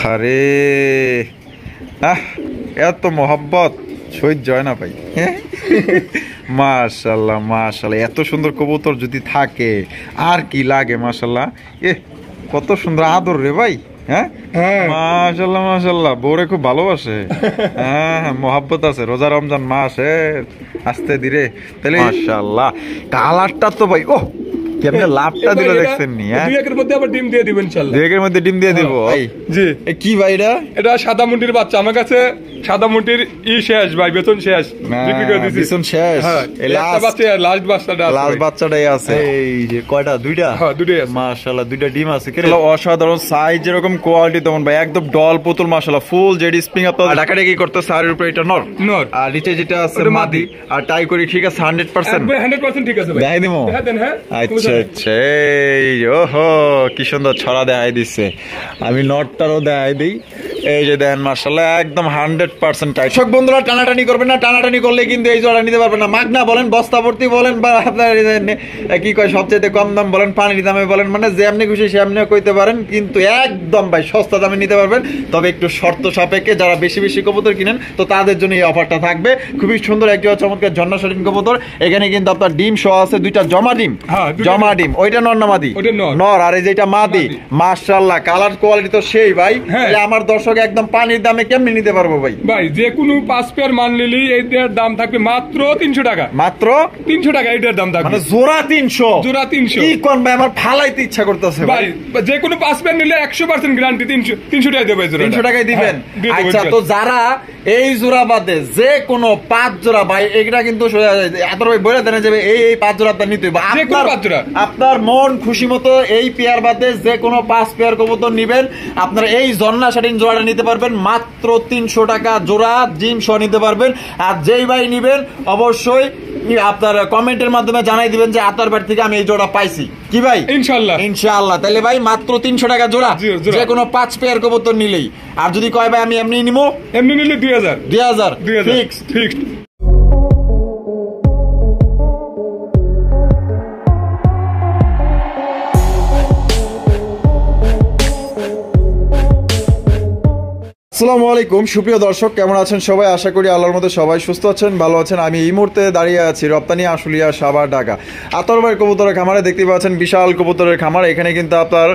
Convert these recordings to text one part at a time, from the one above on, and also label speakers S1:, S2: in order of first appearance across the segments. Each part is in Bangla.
S1: আরে এত মোহাব্বত সহ্য হয় না ভাই। মাশাল্লাহ মাশাল্লাহ, এত সুন্দর কবুতর যদি থাকে আর কি লাগে। মাশাল্লাহ, কত সুন্দর আদর রে ভাই। হ্যাঁ মাশাল্লাহ মাশাল্লাহ, বউরে খুব ভালোবাসে। হ্যাঁ মোহাব্বত আছে, রোজা রমজান মাসে আস্তে ধীরে। তাহলে মাশাল্লাহ কালারটা তো ভাই, ও কেমনে লাভটা দিল দেখছেন নি? হ্যাঁ, 2 এর মধ্যে আবার ডিম দিয়ে দিবেন ইনশাআল্লাহ। 2 এর মধ্যে ডিম দিয়ে দিব ভাই। জি, কি ভাই এটা সাদা মুন্ডির বাচ্চা। আমার কাছে সাদা মুন্ডির শেষ ভাই, বেতন শেষ, বিক্রি করে দিয়েছি। বেতন শেষ, এই লাস্ট বাচ্চাটা আছে, লাস্ট বাচ্চাটাই আছে। এই যে কয়টা? 2টা। হ্যাঁ 2টাই আছে মাশাআল্লাহ, 2টা ডিম আছে। কি অসাধারণ সাইজ, যেরকম কোয়ালিটি তেমন ভাই, একদম ডল পুতুল মাশাআল্লাহ, ফুল জেডি স্প্রিং আপ। ঢাকাটা কি করতে সারের উপরে এটা নর, আর নিচে যেটা আছে মাদি। আর টাই করি ঠিক আছে 100%, 100% ঠিক আছে ভাই। দেখাই দিমু? হ্যাঁ দেন। হ্যাঁ আচ্ছা আচ্ছা, এই ওহো কি সুন্দর ছড়া দেখাই দিচ্ছে। আমি নটটারও দেখাই দিই। এই যে দেন মাশাআল্লাহ একদম 100% টাইট। সব বন্ধুরা টানাটানি করবেন না, টানাটানি করলে কিন্তু এই জোড়া নিতে পারবেন না। মাগনা বলেন, বস্তা ভর্তি বলেন, বা আপনার কি কয় সবচেয়ে কম দাম বলেন, পানির দামে বলেন, মানে যেমনি খুশি সেমনি কইতে পারেন, কিন্তু একদম ভাই সস্তা দামে নিতে পারবেন। তবে একটু শর্ত সাপেক্ষে, যারা বেশি বেশি কবুতর কিনেন তো তাদের জন্য এই অফারটা থাকবে। খুবই সুন্দর একটি চমৎকার ঝর্ণা শালীন কবুতর। এখানে কিন্তু আপনার ডিম সহ আছে, 2টা জমা ডিম। জমা ডিম, ওইটা নর না মাদি? নর। আর এই যেটা মাদি, মাশাআল্লাহ কালার কোয়ালিটি তো সেই ভাই। আমার দর্শক একদম পানির দামে কেমনে নিতে পারবো ভাই?
S2: ভাই যে কোনো 5 পেয়ার মান নিলেই এইটার দাম থাকবে মাত্র 300 টাকা।
S1: মাত্র 300
S2: টাকা এইটার দাম থাকবে,
S1: মানে জোড়া 300।
S2: জোড়া 300
S1: কি কোন ভাই, আমার ফালাইতে ইচ্ছা করতেছে
S2: ভাই। যে কোনো 5 পেয়ার নিলে 100% গ্যারান্টি 300 টাকা দেবে।
S1: 300 টাকায় দিবেন? আচ্ছা, তো যারা এই জোড়া বাদে যে কোনো 5 জোড়া ভাই, এটা কিন্তু এত ভাই বলে দেন যে এই 5 জোড়া আপনার নিতে হবে। আপনার মন খুশি মতো এই পেয়ার বাদে যে কোনো 5 পেয়ার কবুতর নিবেন, আপনারা এই ঝর্ণা শালীন জোড়াটা নিতে পারবেন মাত্র 300 টাকা জোড়া, ডিম সহ নিতে পারবেন। আর যেই ভাই নিবেন অবশ্যই আপনার কমেন্টের মাধ্যমে জানাই দিবেন যে আতার বাড়ি থেকে আমি এই জোড়া পাইছি। কি ভাই? ইনশাআল্লাহ ইনশাআল্লাহ। তাহলে ভাই মাত্র 300 টাকা জোড়া, যে কোনো 5 পেয়ার কবুতর নিলেই। আর যদি কয় ভাই আমি এমনি নিবো,
S2: এমনি নিলে 2000
S1: ফিক্সড। আসসালামু আলাইকুম সুপ্রিয় দর্শক, কেমন আছেন সবাই? আশা করি আল্লাহর মধ্যে সবাই সুস্থ আছেন, ভালো আছেন। আমি এই মুহূর্তে দাঁড়িয়ে আছি রপ্তানি আশুলিয়া সাভার ঢাকা আতর ভাই কবুতরের খামারে। দেখতে পাচ্ছেন বিশাল কবুতরের খামার। এখানে কিন্তু আপনার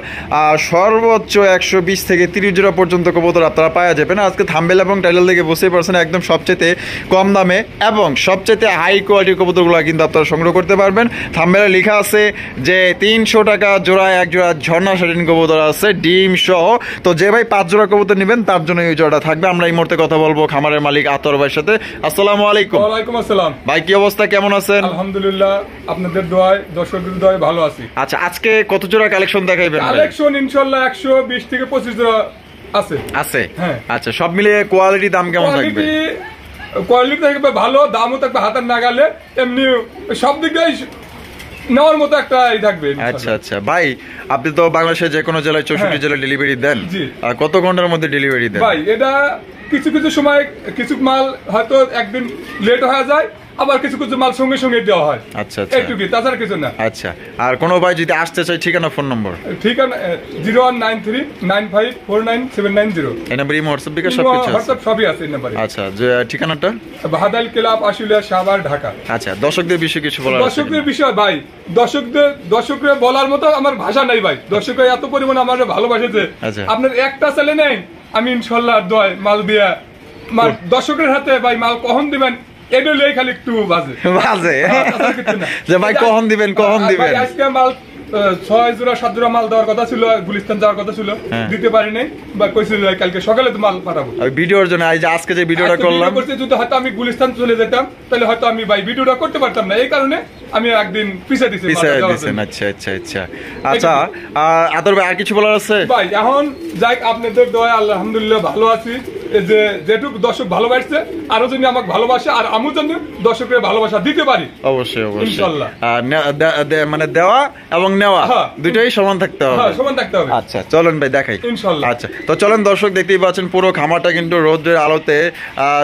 S1: সর্বোচ্চ 120 থেকে 30 জোড়া পর্যন্ত কবুতর আপনারা পাওয়া যাবেন। আজকে থাম্বনেল এবং টাইটেল দেখে বুঝতেই পারছেন একদম সবচেয়ে কম দামে এবং সবচেয়ে হাই কোয়ালিটির কবুতরগুলো কিন্তু আপনারা সংগ্রহ করতে পারবেন। থাম্বনেলে লেখা আছে যে 300 টাকা জোড়ায় এক জোড়া ঝর্ণা শালীন কবুতর আছে ডিম সহ। তো যে ভাই 5 জোড়া কবুতর নেবেন তার জন্য জোড়া থাকবে। আমরা এই মুহূর্তে কথা বলবো খামারের মালিক আতর ভাইয়ের সাথে। আসসালামু আলাইকুম।
S2: ওয়ালাইকুম আসসালাম
S1: ভাই, কি অবস্থা, কেমন আছেন?
S2: আলহামদুলিল্লাহ, আপনাদের দোয়ায়, দর্শকদের দোয়ায় ভালো আছি।
S1: আচ্ছা, আজকে কত জোড়া কালেকশন দেখাইবেন?
S2: কালেকশন ইনশাআল্লাহ 120 থেকে 25 জোড়া আছে। হ্যাঁ আচ্ছা,
S1: সব মিলিয়ে কোয়ালিটি দাম কেমন থাকবে?
S2: কোয়ালিটি থাকবে ভালো, দামও থাকবে হাতের নাগালে, এমনি সব দিক দিয়ে নেওয়ার মতো একটা থাকবে।
S1: আচ্ছা আচ্ছা ভাই, আপনি তো বাংলাদেশের যে কোনো জেলায় 64 জেলায় ডেলিভারি দেন, আর কত ঘন্টার মধ্যে ডেলিভারি দেন?
S2: ভাই এটা কিছু কিছু সময় কিছু মাল হয়তো একদিন লেট হয়ে যায়, আবার কিছু কিছু মাল সঙ্গে সঙ্গে দেওয়া হয়।
S1: আচ্ছা আচ্ছা,
S2: এইটুকুই, তাছাড়া কিছু না।
S1: আচ্ছা, আর কোনো ভাই যদি আসতে চায় ঠিকানা ফোন নম্বর?
S2: ঠিকানা 019395497990।
S1: এই নম্বরে হোয়াটসঅ্যাপ বিকাশ সবকিছু আছে?
S2: হোয়াটসঅ্যাপ সবই আছে এই নম্বরে।
S1: আচ্ছা, যে ঠিকানাটা?
S2: বাহাদাল ক্লাব আশুলিয়া সাভার ঢাকা।
S1: আচ্ছা, দর্শকদের বিষয়ে কিছু বলার?
S2: দর্শকদের বিষয় ভাই, দর্শকদের বলার মতো আমার ভাষা নাই ভাই। দর্শকরা এত পরিমাণ আমার ভালোবাসেছে, আপনার একটা ছেলে নেই, আমি ইনশাআল্লাহ দয় মাল দিয়া দর্শকের হাতে ভাই মাল কখন দিবেন এগুলোই খালি একটু বাজে
S1: যে ভাই কখন দিবেন।
S2: আজকে মাল 6 জোড়া 7 জোড়া মাল দেওয়ার কথা ছিল, গুলিস্তান যাওয়ার কথা ছিল, দিতে পারি নাই, বা কইছিল কালকে সকালে তো মাল পাঠাবো
S1: ভিডিওর জন্য। আজকে যে ভিডিওটা করলাম,
S2: যদি হয়তো আমি গুলিস্তান চলে যেতাম তাহলে হয়তো আমি ভাই ভিডিওটা করতে পারতাম না, এই কারণে আমি একদিন পিছিয়ে দিছি।
S1: আচ্ছা আচ্ছা আচ্ছা আচ্ছা, আতর ভাই আর কিছু বলার আছে?
S2: ভাই এখন যাই, আপনাদের দোয়া আলহামদুলিল্লাহ ভালো আছি। যে যেটুকু দর্শক ভালোবাসছে আরো যদি আমাকে ভালোবাসে আর আমি যেন দর্শকের ভালোবাসা দিতে পারি
S1: অবশ্যই অবশ্যই
S2: ইনশাআল্লাহ।
S1: মানে দেওয়া এবং নেওয়া দুটোই সমান থাকতে হবে।
S2: সমান থাকতে হবে।
S1: আচ্ছা চলেন ভাই দেখাই
S2: ইনশাআল্লাহ।
S1: আচ্ছা তো চলেন দর্শক, দেখতেই পাচ্ছেন পুরো খামারটা কিন্তু রোদের আলোতে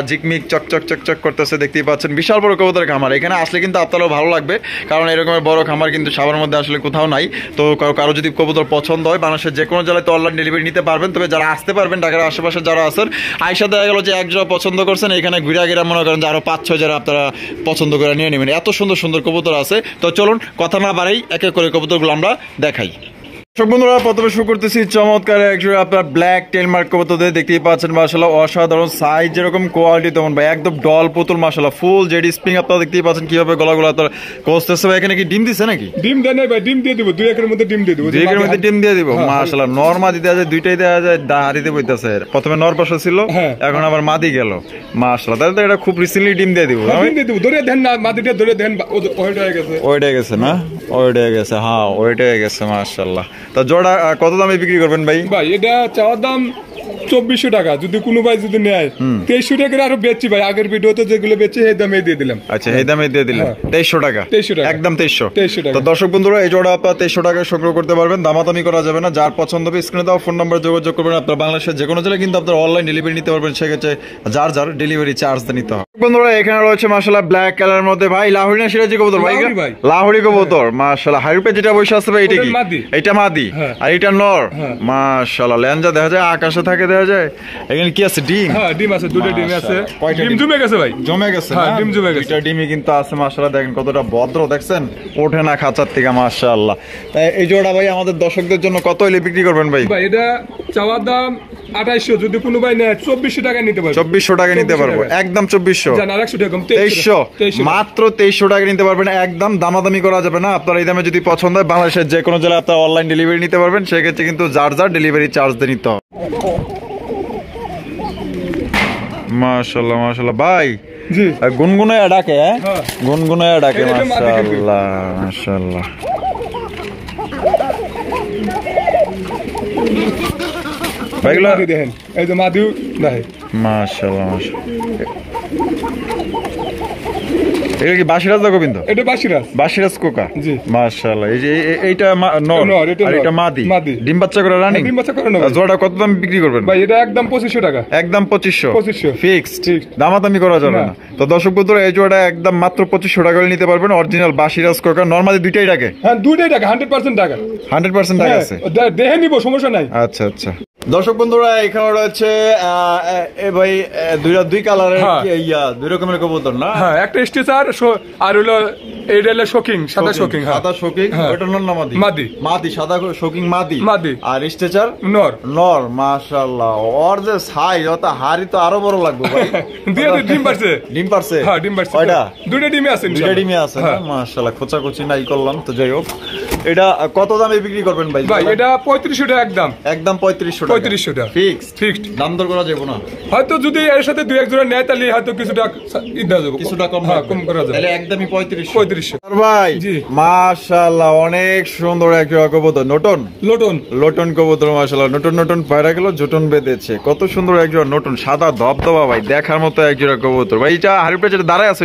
S1: ঝিকমিক চকচক চকচক করতেছে, দেখতেই পাচ্ছেন বিশাল বড় কবুতরের খামার। এখানে আসলে কিন্তু আপনারও ভালো লাগবে, কারণ এরকমের বড় খামার কিন্তু সবার মধ্যে আসলে কোথাও নাই। তো কারো যদি কবুতর পছন্দ হয় বাংলাদেশের যে কোনো জেলায় তো অনলাইন ডেলিভারি নিতে পারবেন। তবে যারা আসতে পারবেন ঢাকার আশেপাশে যারা আছেন, আইসা দেখা গেল যে এক জোড়া পছন্দ করছেন, এখানে ঘুরা ঘিরা মনে করেন যে আরো 5-6 যারা আপনারা পছন্দ করে নিয়ে নেবেন। এত সুন্দর সুন্দর কবুতর আছে। তো চলুন কথা না বাড়াই এক এক করে কবুতরগুলো আমরা দেখাই। বন্ধুরা প্রথমে শুরু করতেছি চমৎকার একজোড়া আপনার ব্ল্যাক টেলমার্ক কবুতর দেখতেই পাচ্ছেন, মাশাআল্লাহ অসাধারণ সাইজ, যেরকম কোয়ালিটি তেমন ভাই একদম ডল পুতুল, মাশাআল্লাহ ফুল জেডি স্প্রিং। আপনারা দেখতেই পাচ্ছেন কিভাবে গলাগুলো আপনার কষতেছে ভাই। এখানে কি ডিম দিছে নাকি?
S2: ডিম দেয় নাই ভাই, ডিম দিয়ে দিব 2 একের মধ্যে ডিম দিয়ে দিব।
S1: 2 একের মধ্যে ডিম দিয়ে দিব, মাশাআল্লাহ। নর মাদি দেয়া যায়, দুইটাই দেয়া যায়, দাঁড়িতে বইতাছে। প্রথমে নর পাশে ছিল, এখন আবার মাদি গেল, মাশাআল্লাহ। তাহলে তো এটা খুব রিসেন্টলি ডিম দিয়ে দিব।
S2: ডিম দিয়ে দিব, ধরে দেন না, মাদিটা ধরে দেন, ওইটা হয়ে গেছে,
S1: ওইটা গেছে না, ওইটা গেছে, হ্যাঁ ওইটা গেছে, মাশাআল্লাহ। তো জোড়া কত দামে বিক্রি করবেন ভাই?
S2: ভাই এটা চাওয়ার দাম 2400 টাকা, যদি কোনো ভাই যদি নেয় 2300 টাকা আরো বেচছি ভাই। আগের ভিডিওতে যেগুলো বেচছি এই দামে দিয়ে দিলাম।
S1: আচ্ছা এই দামে দিয়ে দিলেন 2300 টাকা,
S2: 2300 টাকা
S1: একদম 2300
S2: টাকা।
S1: তো দর্শক বন্ধুরা এই জোড়া আপনারা 2300 টাকায় সংগ্রহ করতে পারবেন, দামাদামি করা যাবে না। যার পছন্দ হবে স্ক্রিনে দেওয়া ফোন নাম্বার যোগাযোগ করবেন। আপনারা বাংলাদেশের যে কোনো জেলায় কিন্তু আপনারা অনলাইন ডেলিভারি নিতে পারবেন, সেক্ষেত্রে যার যার ডেলিভারি চার্জ নিতে হবে। বন্ধুরা এখানে রয়েছে মাশাআল্লাহ ব্ল্যাক কালারের মধ্যে ভাই লাহোরি না সিরাজি কবুতর ভাই? লাহোরি কবুতর, মাশাআল্লাহ। হাইরুপে যেটা বসে আছে ভাই এটা কি? এটা মাদি আর এটা নর, মাশাআল্লাহ। লেঞ্জা দেখা যায় আকাশে থাকে, দেখা যায়। এখানে কি আছে? ডিম।
S2: হ্যাঁ ডিম আছে, দুটো ডিম আছে। ডিম জমে গেছে ভাই,
S1: জমে গেছে।
S2: হ্যাঁ ডিম জমে গেছে।
S1: এটা ডিমই কিন্তু আছে, মাশাআল্লাহ। দেখেন কতটা ভদ্র, দেখছেন ওঠে না খাঁচার থেকে, মাশাআল্লাহ। তাই এই জোড়া ভাই আমাদের দর্শকদের জন্য কত হইলে বিক্রি করবেন ভাই?
S2: ভাই এটা চাওয়ার দাম 2800, যদি কোনো ভাই নেয় 2400 টাকা নিতে পারবে।
S1: 2400 টাকা নিতে পারবো, একদম 2400।
S2: জান আর 100 টাকা কম,
S1: 2300, মাত্র 2300 টাকা নিতে পারবেন, একদম দামাদামি করা যাবে না। আপনার এই দামে যদি পছন্দ হয় বাংলাদেশের যে কোনো জেলায় আপনারা অনলাইন ডেলিভারি নিতে পারবেন, সেক্ষেত্রে কিন্তু যার যার ডেলিভারি চার্জ দিয়ে নিতে হবে। মাশাআল্লাহ মাশাআল্লাহ ভাই,
S2: জি
S1: গুনগুনায়া ডাকে, হ্যাঁ গুনগুনায়া ডাকে, মাশাআল্লাহ মাশাআল্লাহ।
S2: ভাইগুলো দেখেন, এই যে মাদিউ দেখেন,
S1: মাশাআল্লাহ মাশাআল্লাহ। এটা কি বাসিরাজ না গোবিন্দ?
S2: এটা বাসিরাজ,
S1: বাসিরাজ কোকা,
S2: জি
S1: মাশাআল্লাহ। এই যে এইটা নর আর এটা মাদি, ডিম বাচ্চা করে রানিং।
S2: ডিম বাচ্চা করে না।
S1: জোড়া কত দাম বিক্রি করবেন
S2: ভাই? এটা একদম 2500 টাকা,
S1: একদম 2500 ফিক্সড,
S2: ঠিক
S1: দামাদামি করা যাবে না। তো দর্শক বন্ধুরা এই জোড়াটা একদম মাত্র 2500 টাকা নিতে পারবেন। অরিজিনাল বাসিরাজ কোকা, নরমালি দুইটাই টাকা।
S2: হ্যাঁ দুইটাই টাকা, 100% টাকা,
S1: 100% টাকা আছে।
S2: দেখে নিব, সমস্যা নাই।
S1: আচ্ছা আচ্ছা দর্শক বন্ধুরা এখানে রয়েছে ভাই দুই কালারের, দুই রকমের কবুতর না?
S2: হ্যাঁ একটা স্টেচার আর হলো এইটা হলো শোকিং, সাদা শোকিং।
S1: সাদা শোকিং, ওটা নর না মাদি?
S2: মাদি,
S1: মাদি, সাদা শোকিং মাদি,
S2: মাদি।
S1: আর স্টেচার
S2: নর,
S1: নর, মাশাআল্লাহ। ওর যে সাইজ, ওটা হাড়ি তো আরো বড় লাগবে ভাই।
S2: দিয়ে ডিম পারছে,
S1: ডিম পারছে,
S2: হ্যাঁ ডিম পারছে।
S1: কয়টা?
S2: দুইটা ডিমে আছে,
S1: দুইটা ডিমে আছে না? মাশাআল্লাহ, খোঁচাখুচি নাই করলাম। তো যাই হোক, এটা কত দামে বিক্রি করবেন ভাই?
S2: ভাই এটা 3500 টাকা, একদম
S1: একদম 3500 টাকা,
S2: 3500 টাকা ফিক্সড।
S1: দাম দর করা যাবে না?
S2: হয়তো যদি এর সাথে দুই এক জোড়া নেয় তাহলে হয়তো কিছুটা দেওয়া যাবে,
S1: কিছুটা কম,
S2: কম করা যাবে।
S1: তাহলে একদমই
S2: 3500
S1: ভাই। মাশাআল্লাহ, অনেক সুন্দর এক কবুতর, নটন লোটন, লোটন কবুতর, মাশাআল্লাহ। নটন নটন পায়রা গেল, জোটন বেঁধেছে, কত সুন্দর একজোড়া নটন, সাদা ধবধবা ভাই, দেখার মতো একজোড়া কবুতর ভাই। এটা হাড়ির পেছনে দাঁড়ায় আছে,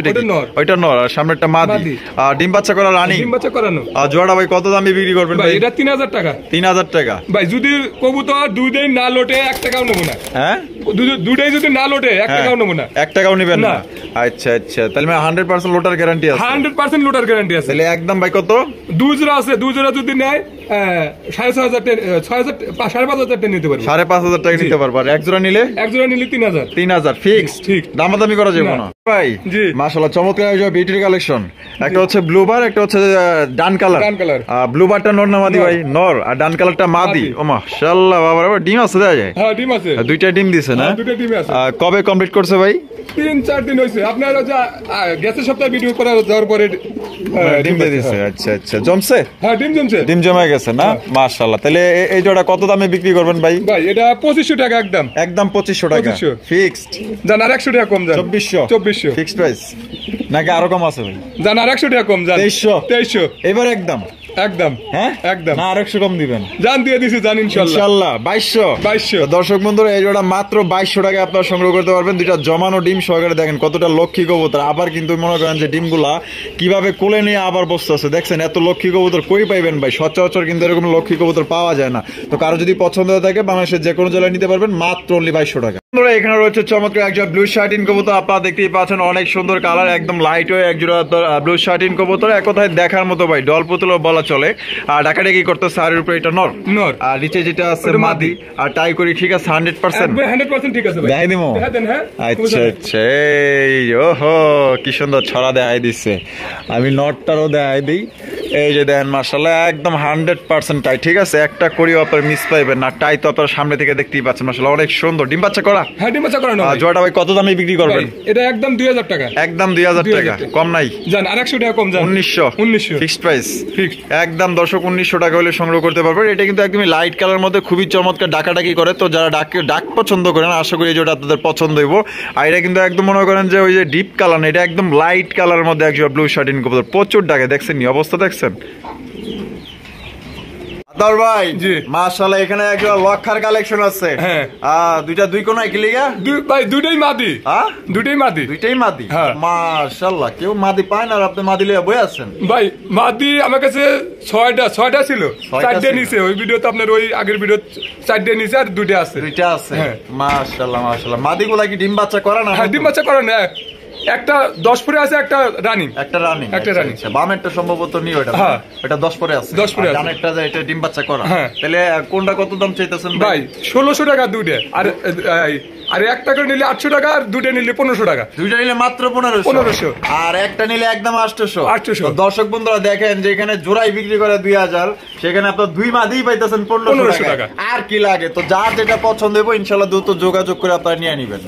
S1: ওইটা নর, আর সামনে একটা মাদি, ডিম বাচ্চা করা রানী,
S2: ডিম বাচ্চা করানো।
S1: আর জোড়া ভাই কত দামে বিক্রি করবেন ভাই?
S2: এটা 3000 টাকা,
S1: 3000 টাকা
S2: ভাই। যদি কবুতর দুই দিন না লোটে 1 টাকাও নেব না। হ্যাঁ দুটাই যদি না লোটে 1 টাকাও নেব না,
S1: 1 টাকাও নেবেন না? আচ্ছা আচ্ছা, তাহলে 100% লোটার গ্যারান্টি আছে?
S2: 100% লোটার গ্যারান্টি আছে।
S1: তাহলে একদম ভাই কত?
S2: দুই জোড়া আছে, দুই জোড়া যদি নেয় 5,500 টাকা নিতে পারবে,
S1: 5,500 টাকা নিতে পারবে। আর এক জোড়া নিলে?
S2: এক জোড়া নিলে 3000
S1: ফিক্সড, ঠিক, দামাদামি করা যাবে না ভাই। মাশাআল্লাহ, চমৎকার বিউটি কালেকশন। একটা হচ্ছে ব্লু বার, একটা হচ্ছে ডান কালার। ব্লু বারটা নর না মাদি ভাই? নর, আর ডান কালারটা মাদি। ও মাশাআল্লাহ, বাবা ডিম আছে দেয়া যায়?
S2: হ্যাঁ ডিম আছে,
S1: দুইটা ডিম দিছে না?
S2: দুইটা ডিম আছে।
S1: কবে কমপ্লিট করছে ভাই?
S2: 3-4 দিন হইছে। আপনার গেছে সপ্তাহে ভিডিও করা যাওয়ার পরে
S1: ডিম দিয়ে দিছে। আচ্ছা আচ্ছা, জমছে?
S2: হ্যাঁ ডিম জমছে,
S1: ডিম জমে গেছে না? মাশাআল্লাহ। তাহলে এই জোড়া কত দামে বিক্রি করবেন ভাই?
S2: ভাই এটা 2500 টাকা, একদম
S1: একদম 2500 টাকা ফিক্সড।
S2: জান আর 100 টাকা কম, জান 2400
S1: ফিক্সড প্রাইস নাকি আরো কম আছে ভাই?
S2: জান আর 100 টাকা কম, জান
S1: 2300
S2: 2300
S1: এবার একদম
S2: একদম
S1: হ্যাঁ
S2: একদম
S1: না আর 100 কম দিবেন
S2: জান দিয়ে দিছি জান ইনশাআল্লাহ
S1: 2200 দর্শক বন্ধুরা এই জোড়া মাত্র 2200 টাকায় আপনারা সংগ্রহ করতে পারবেন দুইটা জমানো ডিম সহকারে দেখেন কতটা লক্ষ্মী কবুতর আবার কিন্তু মনে করেন যে ডিমগুলা কিভাবে কোলে নিয়ে আবার বসতেছে দেখছেন এত লক্ষ্মী কবুতর কই পাইবেন ভাই সচরাচর কিন্তু এরকম লক্ষ্মী কবুতর পাওয়া যায় না তো কারো যদি পছন্দ হয়ে থাকে বাংলাদেশের যে কোনো জেলায় নিতে পারবেন মাত্র অনলি 2200 টাকা এখানে রয়েছে চমৎকার একজোড়া ব্লু শার্টিন কবুতর আপনারা দেখতেই পাচ্ছেন অনেক সুন্দর কালার একদম লাইট হয়ে একজোড়া ব্লু শার্টিন কবুতর এক কথায় দেখার মতো ভাই ডল পুতুলও বলা চলে আর ডাকাডাকি করতেছে আর উপরে এটা নর আর নিচে যেটা আছে মাদি আর টাই করি ঠিক আছে 100%
S2: ঠিক আছে ভাই
S1: দেখাই দিমু আচ্ছা আচ্ছা এই ওহো কি সুন্দর ছড়া দেখাই দিচ্ছে আমি নটটারও দেখাই দিই এই যে দেন মাশাআল্লাহ একদম 100% টাই ঠিক আছে একটা করিও আপনার মিস পাইবেন না টাই তো আপনার সামনে থেকে দেখতেই পাচ্ছেন মাশাআল্লাহ অনেক সুন্দর ডিম বাচ্চা করা
S2: হ্যাঁ ডিম বাচ্চা করা না
S1: জোড়াটা ভাই কত দামে বিক্রি করবেন
S2: এটা একদম 2000 টাকা
S1: একদম 2000 টাকা কম নাই
S2: জান আর 100 টাকা কম জান 1900
S1: ফিক্সড প্রাইস
S2: ফিক্সড
S1: একদম দর্শক 1900 টাকা হলে সংগ্রহ করতে পারবেন এটা কিন্তু একদমই লাইট কালার মধ্যে খুবই চমৎকার ডাকাডাকি করে তো যারা ডাক পছন্দ করেন আশা করি যেটা আপনাদের পছন্দ হইব আর এটা কিন্তু একদম মনে করেন যে ওই যে ডিপ কালার না এটা একদম লাইট কালারের মধ্যে একজন ব্লু শার্টিন কবুতর প্রচুর ডাকে দেখছেন নি অবস্থা দেখছেন আদর ভাই
S2: জি
S1: মাশাআল্লাহ এখানে একটা লক্ষার কালেকশন আছে
S2: হ্যাঁ
S1: দুইটা দুই কোনায় কি লিগা
S2: ভাই দুইটাই মাদি
S1: হ্যাঁ
S2: দুইটাই মাদি
S1: হ্যাঁ মাশাআল্লাহ কেউ মাদি পায় না আর আপনি মাদি লইয়া বই আছেন
S2: ভাই মাদি আমার কাছে 6টা ছিল 4টে নিচে ওই ভিডিওতে আপনার ওই আগের ভিডিও 4টে নিচে আর দুইটা আছে
S1: মাশাআল্লাহ মাদিগুলা কি ডিম বাচ্চা করে না
S2: হ্যাঁ ডিম বাচ্চা করে না একটা 10 পরে আছে একটা রানিং
S1: বামেরটা সম্ভবত নি ওটা এটা 10 পরে আছে
S2: 10 পরে আছে
S1: ডানেরটা যে এটা ডিম বাচ্চা করা তাহলে কোনটা কত দাম চাইতেছেন
S2: ভাই 1600 টাকা দুইটা আর একটা করে নিলে 800 টাকা আর দুইটা নিলে 1500 টাকা
S1: দুইটা নিলে মাত্র 1500 আর একটা নিলে একদম 800 দর্শক বন্ধুরা দেখেন যে এখানে জোড়াই বিক্রি করে 2000 সেখানে আপনারা দুই মাদিই পাইতেছেন 1500 টাকা আর কি লাগে তো যার যেটা পছন্দ হবে ইনশাআল্লাহ দ্রুত যোগাযোগ করে আপনারা নিয়ে নেবেন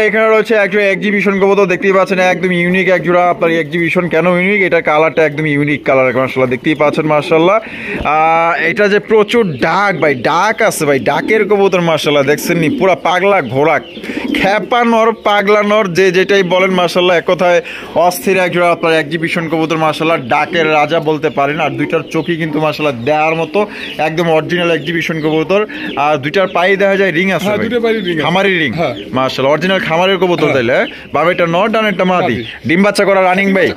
S1: এখানে রয়েছে একটা এক্সিবিশন কবুতর দেখতেই পাচ্ছেন একদম ইউনিক এক জোড়া আপনার এক্সিবিশন কেন ইউনিক এটা কালারটা একদম ইউনিক কালার মাশাআল্লাহ দেখতেই পাচ্ছেন মাশাআল্লাহ এটা যে প্রচুর ডাক ভাই ডাক আছে ভাই ডাকের কবুতর মাশাআল্লাহ দেখছেন নি পুরো পাগলা ঘোড়া খেপানোর পাগলানোর যে যেটাই বলেন মাশাআল্লাহ এক কথায় অস্থির এক জোড়া আপনার এক্সিবিশন কবুতর মাশাআল্লাহ ডাকের রাজা বলতে পারেন আর দুইটার চোখই কিন্তু মাশাআল্লাহ দেওয়ার মতো একদম অরিজিনাল এক্সিবিশন কবুতর আর দুইটার পায়ে দেখা যায় রিং আছে খামারি রিং মাশাআল্লাহ অরিজিনাল খামারের কবুতর তাইলে বাবাটা নট ডানেরটা মাদি ডিম বাচ্চা করা রানিং ভাই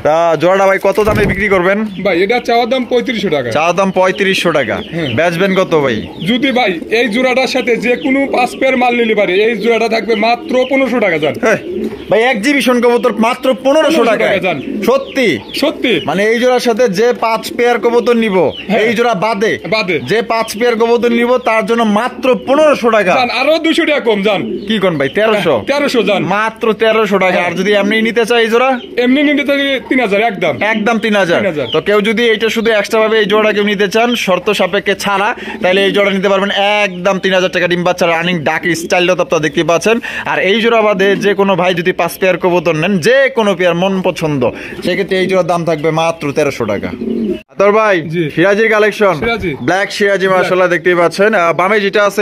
S1: তা জোড়াটা ভাই কত দামে বিক্রি করবেন
S2: ভাই এটা চাওয়ার দাম 3500 টাকা
S1: চাওয়ার দাম 3500 টাকা বেচবেন কত ভাই
S2: যদি ভাই এই জোড়াটার সাথে যে কোনো 5 পেয়ার মাল নিলে পারে এই জোড়াটা থাকবে মাত্র 1500 টাকা জান
S1: ভাই এক্সিবিশন কবুতর মাত্র 1500 টাকা জান সত্যি
S2: সত্যি
S1: মানে এই জোড়ার সাথে যে 5 পেয়ার কবুতর নিব এই জোড়া বাদে যে 5 পেয়ার কবুতর নিব তার জন্য মাত্র 1500 টাকা
S2: জান আরো 200 টাকা কম জান
S1: কি কোন ভাই 1300 জান মাত্র 1300 টাকা আর যদি এমনি নিতে চাই এই জোড়া
S2: এমনি নিতে চাই 3000 একদম
S1: 3000 তো কেউ যদি এটা শুধু এক্সট্রা ভাবে এই জোড়া কেউ নিতে চান শর্ত সাপেক্ষে ছাড়া তাহলে এই জোড়া নিতে পারবেন একদম 3000 টাকা ডিম বাচ্চা রানিং ডাক স্টাইলটা তো আপনারা দেখতে পাচ্ছেন আর এই জোড়া বাদে যে কোনো ভাই যদি 5 পেয়ার কবুতর নেন যে কোনো পেয়ার মন পছন্দ সেক্ষেত্রে এই জোড়ার দাম থাকবে মাত্র 1300 টাকা আতর ভাই সিরাজির কালেকশন ব্ল্যাক সিরাজি মাশাআল্লাহ দেখতেই পাচ্ছেন বামে যেটা আছে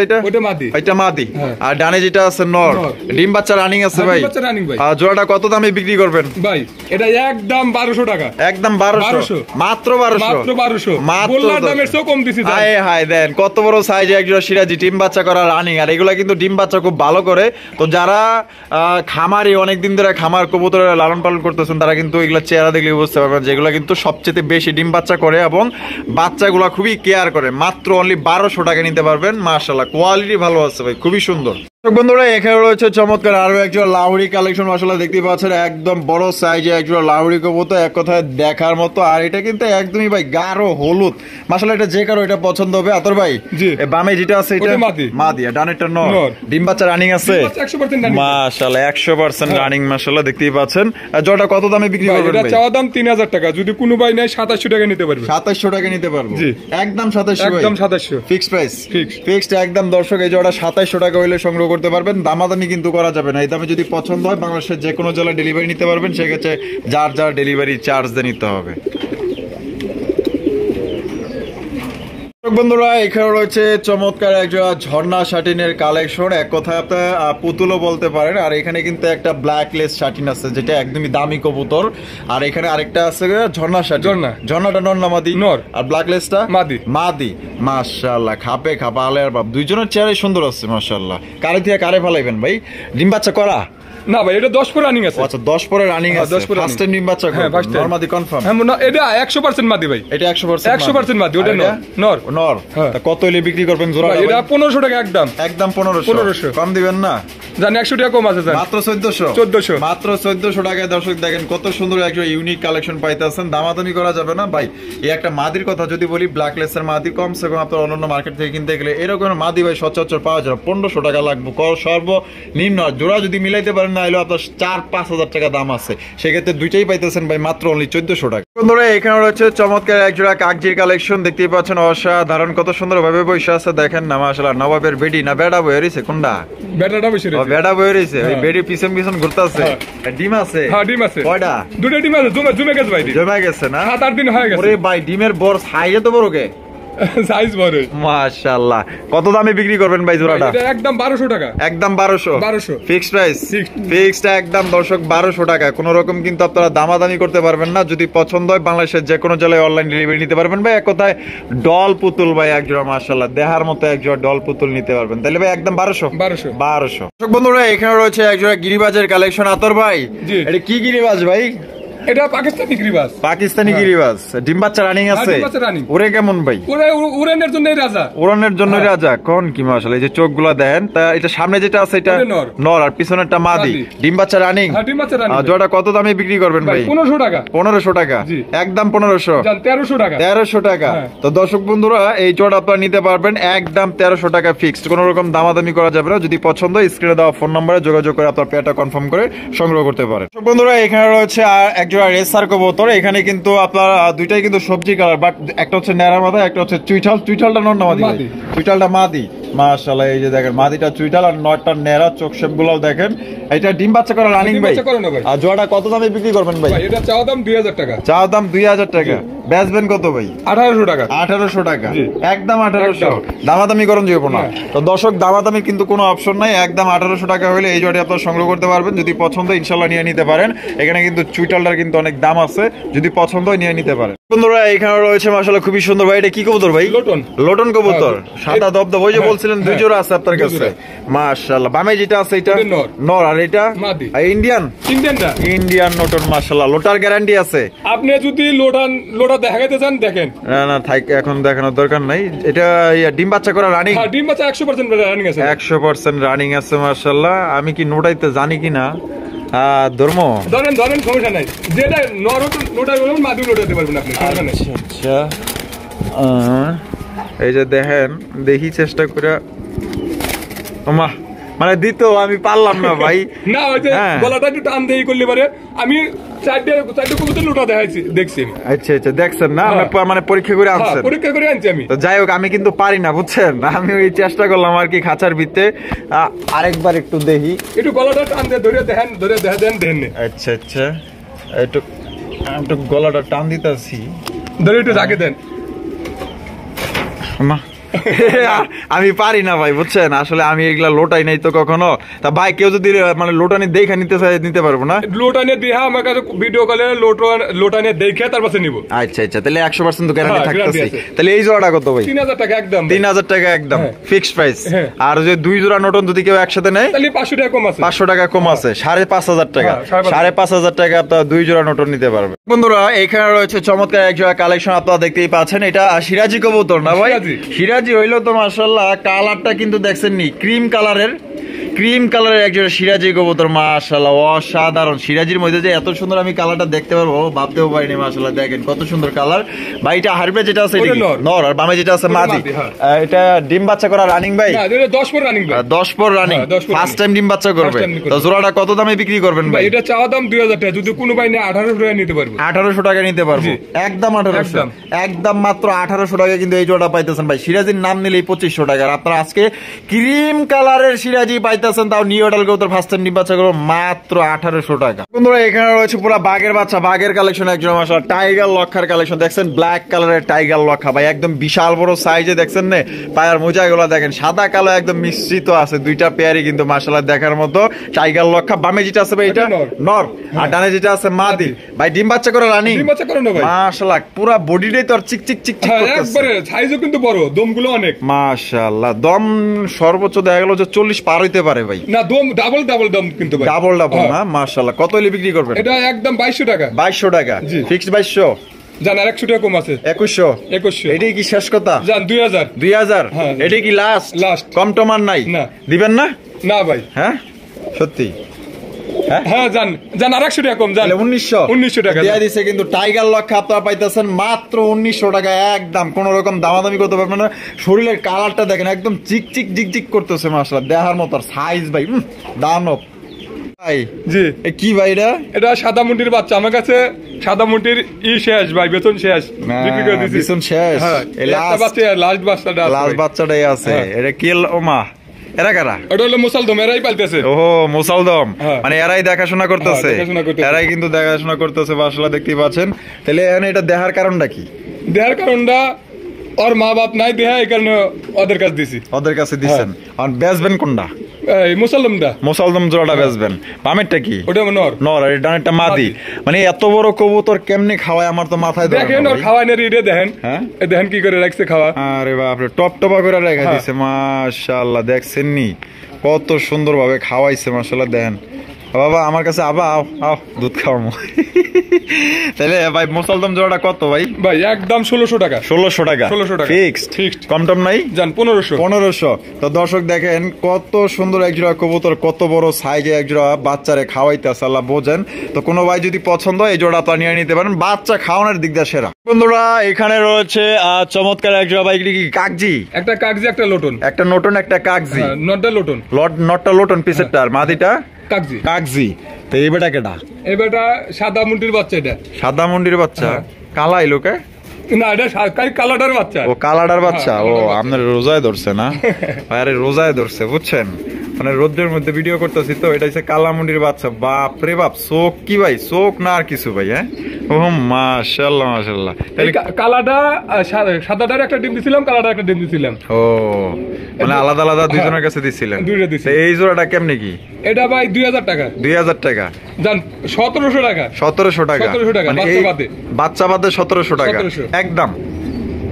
S1: এটা মাদি আর ডানে যেটা আছে নর ডিম বাচ্চা রানিং আছে ভাই আর জোড়াটা কত দামে বিক্রি করবেন
S2: ভাই এটা একদম 1200 টাকা
S1: একদম 1200 মাত্র 1200
S2: বললার দামের চেয়ে কম দিছি
S1: হায় হায় দেন কত বড় সাইজে একজোড়া সিরাজি ডিম বাচ্চা করা রানিং আর এগুলা কিন্তু ডিম বাচ্চা খুব ভালো করে তো যারা খামারি অনেকদিন ধরে খামার কবুতরের লালন পালন করতেছেন তারা কিন্তু এগুলা চেহারা দেখলে বুঝতে পারবেন যেগুলো কিন্তু সবচেয়ে বেশি ডিম বাচ্চা করে এবং বাচ্চাগুলা খুবই কেয়ার করে মাত্র অনলি 1200 টাকা নিতে পারবেন মাশাআল্লাহ কোয়ালিটি ভালো আছে ভাই খুবই সুন্দর বন্ধুরা এখানে রয়েছে চমৎকার আরো একজন লাউড়ি কালেকশন মাশাআল্লাহ দেখতে পাচ্ছেন একদম বড় সাইজে একজন লাউড়ি কবুতর এক কথায় দেখার মতো আর এটা কিন্তু একদমই ভাই গাঢ় হলুদ মাশাআল্লাহ এটা যে কারো এটা পছন্দ হবে আতর ভাই বামে যেটা আছে এটা মাদি আর ডানেরটা নর ডিম বাচ্চা রানিং আছে মাশাআল্লাহ 100% রানিং মাশাআল্লাহ দেখতেই পাচ্ছেন জোড়াটা কত দামে বিক্রি করবেন ভাই
S2: এটা চাওয়া দাম 3000 টাকা যদি কোনো ভাই নেয় 2700 টাকা নিতে পারবে
S1: 2700 টাকা নিতে পারবো একদম 2700
S2: একদম 2700
S1: ফিক্সড প্রাইস ফিক্সড একদম দর্শক এই জোড়া 2700 টাকা হইলে সংগ্রহ করতে পারবেন দামাদামি কিন্তু করা যাবে না এই দামে যদি পছন্দ হয় বাংলাদেশের যে কোনো জেলায় ডেলিভারি নিতে পারবেন সেক্ষেত্রে যার ডেলিভারি চার্জ দিয়ে নিতে হবে বন্ধুরা এখানে রয়েছে চমৎকার একটা ঝর্ণা শাটিনের কালেকশন, এক কথায় আপনার পুতুলও বলতে পারেন। আর এখানে কিন্তু একটা ব্ল্যাক লেস শাটিন আছে যেটা একদমই দামি কবুতর, আর এখানে আরেকটা আছে ঝর্ণা শাটিন। ঝর্ণাটা নর না মাদি?
S2: নর।
S1: আর ব্ল্যাক লেসটা মাদি। মাদি। মাশাআল্লাহ, খাপে খাপা আলে আর বাপ, দুইজনের চেহারাই সুন্দর আছে মাশাআল্লাহ। কারে থেকে কারে ফেলাইবেন ভাই? ডিম বাচ্চা করা
S2: না ভাই, এটা 10 পরে রানিং আছে।
S1: আচ্ছা 10 পরে রানিং আছে। ফার্স্ট টাইম ডিম বাচ্চা করে নরমাদি কনফার্ম?
S2: হ্যাঁ এটা 100% মাদি ভাই।
S1: এটা 100%
S2: মাদি। ওটা নর। নর।
S1: তা কত হইলে বিক্রি করবেন জোড়া?
S2: এটা 1500 টাকা একদম। একদম
S1: 1500 কম দিবেন না?
S2: জানি 100 টাকা কম আছে জান।
S1: মাত্র 1400 মাত্র 1400 টাকায় দর্শক দেখেন কত সুন্দর একটা ইউনিক কালেকশন পাইতেছেন। দামাদামি করা যাবে না ভাই। এই একটা মাদির কথা যদি বলি, ব্ল্যাক লেসের মাদি কমসে কম আপনার অন্যান্য মার্কেট থেকে কিনতে গেলে এরকম মাদি ভাই সচরাচর পাওয়া যায় 1500 টাকা লাগবে সর্বনিম্ন। জোড়া যদি মিলাইতে পারেন না হলে আপনার 4-5 হাজার টাকা দাম আছে, সেক্ষেত্রে দুইটাই পাইতেছেন ভাই মাত্র অনলি 1400 টাকা। বন্ধুরা এখানে রয়েছে চমৎকার এক জোড়া কাকজির কালেকশন, দেখতেই পাচ্ছেন অসাধারণ কত সুন্দর ভাবে বসে আছে দেখেন না মাশাআল্লাহ। নবাবের বেডি না বেড়া বয়ে রইছে? কোনটা বেড়াটা বসে রইছে? বেড়া বয়ে রইছে। ওই বেডি পিছন পিছন ঘুরতাছে। ডিম আছে? হ্যাঁ ডিম আছে। কয়টা? দুটো ডিম আছে। জমে গেছে ভাই। জমে গেছে না? 7-8 দিন হয়ে গেছে। ওরে ভাই ডিমের বড় সাইজে তো বড় কে সাইজ বড় মাশাআল্লাহ। কত দামে বিক্রি করবেন ভাই জোড়াটা? এটা একদম 1200 টাকা। একদম 1200 ফিক্সড প্রাইস? ফিক্সড একদম দর্শক 1200 টাকা। কোনো রকম কিন্তু আপনারা দামাদামি করতে পারবেন না। যদি পছন্দ হয় বাংলাদেশের যে কোনো জেলায় অনলাইন ডেলিভারি নিতে পারবেন ভাই। এক কথায় ডল পুতুল ভাই এক জোড়া মাশাআল্লাহ, দেহার মতো এক জোড়া ডল পুতুল নিতে পারবেন। তাহলে ভাই একদম 1200। দর্শক বন্ধুরা এখানে রয়েছে এক জোড়া গিরিবাজের কালেকশন। আতর ভাই এটা কি গিরিবাজ ভাই? এটা পাকিস্তানি গিরিবাজ। পাকিস্তানি গিরিবাজ। ডিম বাচ্চা রানিং আছে? ওরে কেমন ভাই? উড়ানের জন্যই রাজা। উড়ানের জন্যই রাজা। কোন কি মাশাআল্লাহ, এই যে চোখগুলো দেন। তা এটা সামনে যেটা আছে এটা নর আর পিছনেরটা মাদি। ডিম বাচ্চা রানিং? হ্যাঁ ডিম বাচ্চা রানিং। জোড়া কত দামে বিক্রি করবেন ভাই? 1500 টাকা। 1500 টাকা একদম 1500। জান 1300 টাকা। 1300 টাকা। তো দর্শক বন্ধুরা এই জোড়া আপনারা নিতে পারবেন একদম 1300 টাকা ফিক্সড। কোনো রকম দামাদামি করা যাবে না। যদি পছন্দ হয় স্ক্রিনে দেওয়া ফোন নম্বরে যোগাযোগ করে আপনার পেয়ারটা কনফার্ম করে সংগ্রহ করতে পারেন। দর্শক বন্ধুরা এখানে রয়েছে এক জোড়া রেসার কবুতর। এখানে কিন্তু আপনার দুইটাই কিন্তু সবজি কালার, বাট একটা হচ্ছে নেড়া মাথা, একটা হচ্ছে চুইঠাল। চুইঠালটা নর না মাদি? চুইঠালটা মাদি মাশাআল্লাহ। এই যে দেখেন মাদিটা চুইঠাল আর নয়টা নেড়া, চোখ শেপ গুলাও দেখেন। এটা ডিম বাচ্চা করা রানিং ভাই। আর জোড়াটা কত দামে বিক্রি করবেন ভাই? এটা চাওয়া দাম 2000 টাকা। চাওয়া দাম 2000 টাকা। বেচবেন কত ভাই? 1800 টাকা। 1800 টাকা একদম 1800। দামাদামি করুন যাবে না। তো দর্শক দামাদামি কিন্তু কোনো অপশন নাই। একদম 1800 টাকা হলে এই জোড়াটি আপনারা সংগ্রহ করতে পারবেন। যদি পছন্দ ইনশাআল্লাহ নিয়ে নিতে পারেন। এখানে কিন্তু চুইঠালটার কিন্তু অনেক দাম আছে, যদি পছন্দ হয় নিয়ে নিতে পারেন। বন্ধুরা এখানে রয়েছে মাশাআল্লাহ খুবই সুন্দর ভাই। এটা কি কবুতর ভাই? লোটন। লোটন কবুতর সাদা দবদব। ওই যে বলছিলেন দুই জোড়া আছে আপনার কাছে মাশাআল্লাহ। বামে যেটা আছে এটা নর আর এটা মাদি। ইন্ডিয়ান? ইন্ডিয়ান লোটন মাশাআল্লাহ। লোটার গ্যারান্টি আছে? আপনি যদি লোটা দেখাইতে চান দেখেন। না না থাক, এখন দেখানোর দরকার নাই। এটা ডিম বাচ্চা করা রানিং? হ্যাঁ ডিম বাচ্চা 100% রানিং আছে। 100% রানিং আছে মাশাআল্লাহ। আমি কি নোটাইতে জানি কিনা ধর্ম ধরেন সমস্যা নাই। যেটা নোটা বলবেন মাদি নোটাতে পারবেন আপনি। আচ্ছা এই যে দেখেন, দেখি চেষ্টা করে ওমা মানে দিত আমি পারলাম না ভাই। না ওই যে গলাটা একটু টান দেই করলে পারে। আমি চারটে কবুতর লোটা দেখাইছি দেখছি। আচ্ছা দেখছেন না? মানে পরীক্ষা করে আনছেন? পরীক্ষা করে আনছি আমি। তো যাই হোক আমি কিন্তু পারি না বুঝছেন। আমি ওই চেষ্টা করলাম আর কি খাঁচার ভিতরে। আরেকবার একটু দেখি। একটু গলাটা টান দিয়ে ধরে দেখেন দেখেন। আচ্ছা একটু গলাটা টান দিতেছি, ধরে একটু জাগে দেন। মা আমি পারি না ভাই বুঝছেন। আসলে আমি এগুলা লোটাই নাই তো কখনো। তা ভাই কেউ যদি মানে লোটানি দেখে নিতে চাই নিতে পারবো না? লোটানি দিয়ে আমার কাছে ভিডিও কলে লোটানি দেখে তারপর নিব। আচ্ছা তাহলে 100% গ্যারান্টি থাকতেছে। তাহলে এই জোড়াটা কত ভাই? 3000 টাকা একদম। 3000 টাকা একদম ফিক্সড প্রাইস। আর যে দুই জোড়া নোটন যদি কেউ একসাথে নেয় তাহলে 500 টাকা কম আছে। 500 টাকা কম আছে। 5500 টাকা। 5500 টাকা আপনারা দুই জোড়া নোটন নিতে পারবেন। বন্ধুরা এখানে রয়েছে চমৎকার এক জোড়া কালেকশন আপনারা দেখতেই পাচ্ছেন। এটা সিরাজি কবুতর না ভাই? সিরাজি হইলো তো মাশাআল্লাহ। কালারটা কিন্তু দেখছেন নি ক্রিম কালারের একজন সিরাজি কবুতর মাশাআল্লাহ অসাধারণ। সিরাজির মধ্যে যে এত সুন্দর আমি কালারটা দেখতে পারবো ভাবতেও পারিনি মাশাআল্লাহ। দেখেন কত সুন্দর কালার ভাই। এটা হারবে যেটা আছে নর আর বামে যেটা আছে মাদি। এটা ডিম বাচ্চা করা রানিং ভাই? 10 পর রানিং ভাই। 10 পর রানিং ফার্স্ট টাইম ডিম বাচ্চা করবে। তো জোড়াটা কত দামে বিক্রি করবেন ভাই? এটা চাওয়া দাম 2000 টাকা। যদি কোনো ভাই না 1800 টাকা নিতে পারবো। 1800 টাকা নিতে পারবো একদম 1800। একদম মাত্র 1800 টাকা কিন্তু এই জোড়া পাইতেছেন ভাই। সিরাজির নাম নিলেই 2500 টাকা। আর আপনারা আজকে ক্রিম কালারের সিরাজি পাইতেছেন পাইতেছেন তাও নিউ অ্যাডাল্ট কবুতর ফার্স্ট টাইম ডিম বাচ্চা গুলো মাত্র 1800 টাকা। বন্ধুরা এখানে রয়েছে পুরো বাঘের বাচ্চা, বাঘের কালেকশন একজন মাশাআল্লাহ, টাইগার লক্ষার কালেকশন দেখছেন, ব্ল্যাক কালারের টাইগার লক্ষা ভাই, একদম বিশাল বড় সাইজে দেখছেন না, পায়ের মোজাগুলো দেখেন সাদা কালো একদম মিশ্রিত আছে, দুইটা পেয়ারই কিন্তু মাশাআল্লাহ দেখার মতো টাইগার লক্ষা। বামে যেটা আছে ভাই এটা নর, আর ডানে যেটা আছে মাদি ভাই, ডিম বাচ্চা করে রানিং,
S2: ডিম বাচ্চা করে না ভাই
S1: মাশাআল্লাহ, পুরো বডিটাই তো চিক চিক চিক চিক করতেছে
S2: একবারে, সাইজও কিন্তু বড়, দমগুলো অনেক
S1: মাশাআল্লাহ, দম সর্বোচ্চ দেখা গেল যে 40 পার হইতে পারে ভাই,
S2: না দম ডাবল দম কিন্তু ভাই,
S1: ডাবল না মাশাআল্লাহ। কত হলে বিক্রি করবেন?
S2: এটা একদম 2200 টাকা।
S1: 2200 টাকা ফিক্সড 2200,
S2: জান আর 100 টাকা কম আছে
S1: 2100। এটাই কি শেষ কথা?
S2: জান 2000।
S1: এটাই কি লাস্ট? কম টমার নাই
S2: না,
S1: দিবেন না?
S2: না ভাই।
S1: হ্যাঁ সত্যি?
S2: হ্যাঁ জান আর 100 টাকা কম, জান 1900 টাকা
S1: দিয়ে দিছে কিন্তু টাইগার লক্ষা আপনারা পাইতেছেন মাত্র 1900 টাকা একদম, কোন রকম দামাদামি করতে পারবেন না। শরীরের কালারটা দেখেন একদম চিক চিক জিক জিক করতেছে মাশাআল্লাহ, দেখার মতো সাইজ ভাই, দানব ভাই। জি কি ভাই এটা
S2: সাদা মুন্ডির বাচ্চা, আমার কাছে সাদা মুন্ডির শেষ ভাই, বেতন শেষ, বিক্রি করে দিছি,
S1: বেতন শেষ।
S2: লাস্ট
S1: বাচ্চাটাই আছে, এটা কি ওমা, এরা কারা?
S2: ওটা হলো মুসালদম, এরাই পালতেছে।
S1: ওহো মুসালদম, মানে এরাই দেখাশোনা করতেছে, এরাই কিন্তু দেখাশোনা করতেছে মাশাআল্লাহ, দেখতেই পাচ্ছেন। তাহলে এটা দেখার কারণটা কি?
S2: দেখার কারণটা ওর মা বাপ নাই, দেখা এই কারণে ওদের কাছে দিছি।
S1: ওদের কাছে দিছেন। আর বেচবেন কোনটা?
S2: এই মুসালদম
S1: জোড়াটা বেচবেন। বামেরটা কি?
S2: ওটা নর,
S1: আর ডানেরটা মাদি। মানে এত বড় কবুতর কেমনে খাওয়ায় আমার তো মাথায় ধরে না।
S2: দেখেন ওর খাওয়ায় না, রে দেখেন, হ্যাঁ দেখেন কি করে রাখছে খাওয়া।
S1: আরে বাপ রে, টপ টপা করে রেখে দিয়েছে মাশাআল্লাহ, দেখছেন নি কত সুন্দর ভাবে খাওয়াইছে মাশাআল্লাহ। দেখেন বাবা আমার কাছে আও দুধ খাওয়াবো। তাহলে ভাই মুসালদম জোড়াটা কত ভাই?
S2: ভাই একদম 1600 টাকা।
S1: 1600 টাকা ফিক্সড, কম টম নাই
S2: জান
S1: 1500। তো দর্শক দেখেন কত সুন্দর এক জোড়া কবুতর, কত বড় সাইজে এক জোড়া বাচ্চারে খাওয়াইতেছে আল্লাহ বোঝেন। তো কোনো ভাই যদি পছন্দ হয় এই জোড়া তো নিয়ে নিতে পারেন, বাচ্চা খাওয়ানোর দিক দিয়ে সেরা। বন্ধুরা এখানে রয়েছে চমৎকার এক জোড়া বাইক, কি কাগজি?
S2: একটা কাগজি, একটা লোটন,
S1: একটা নোটন, একটা কাগজি। নটটা লোটন পিছেরটা, আর মাদিটা কাগজি। তো এই বেটা কেডা? এই বেটা
S2: সাদা মুন্ডির বাচ্চা। এটা
S1: সাদা মুন্ডির বাচ্চা, কালাই লোকে
S2: না, এটা কালাডার বাচ্চা।
S1: ও কালাডার বাচ্চা, ও আপনার রোজায় ধরছে না? আরে রোজায় ধরছে বুঝছেন, মানে রোদ্রের মধ্যে ভিডিও করতেছি তো। এটা হচ্ছে কালামুন্ডির বাচ্চা, বাপ রে বাপ, চোখ কি ভাই, চোখ না আর কিছু ভাই। হ্যাঁ ও মাশাআল্লাহ মাশাআল্লাহ।
S2: কালাডা সাদাটার একটা ডিম দিছিলাম, কালাডার একটা ডিম দিছিলাম।
S1: ও মানে আলাদা আলাদা দুইজনের কাছে দিছিলেন? দুইটা দিছি। এই জোড়াটা কেমনে কি?
S2: এটা ভাই 2000 টাকা।
S1: 2000 টাকা
S2: জান 1700 টাকা।
S1: 1700 টাকা বাচ্চা বাদে 1700 টাকা একদম।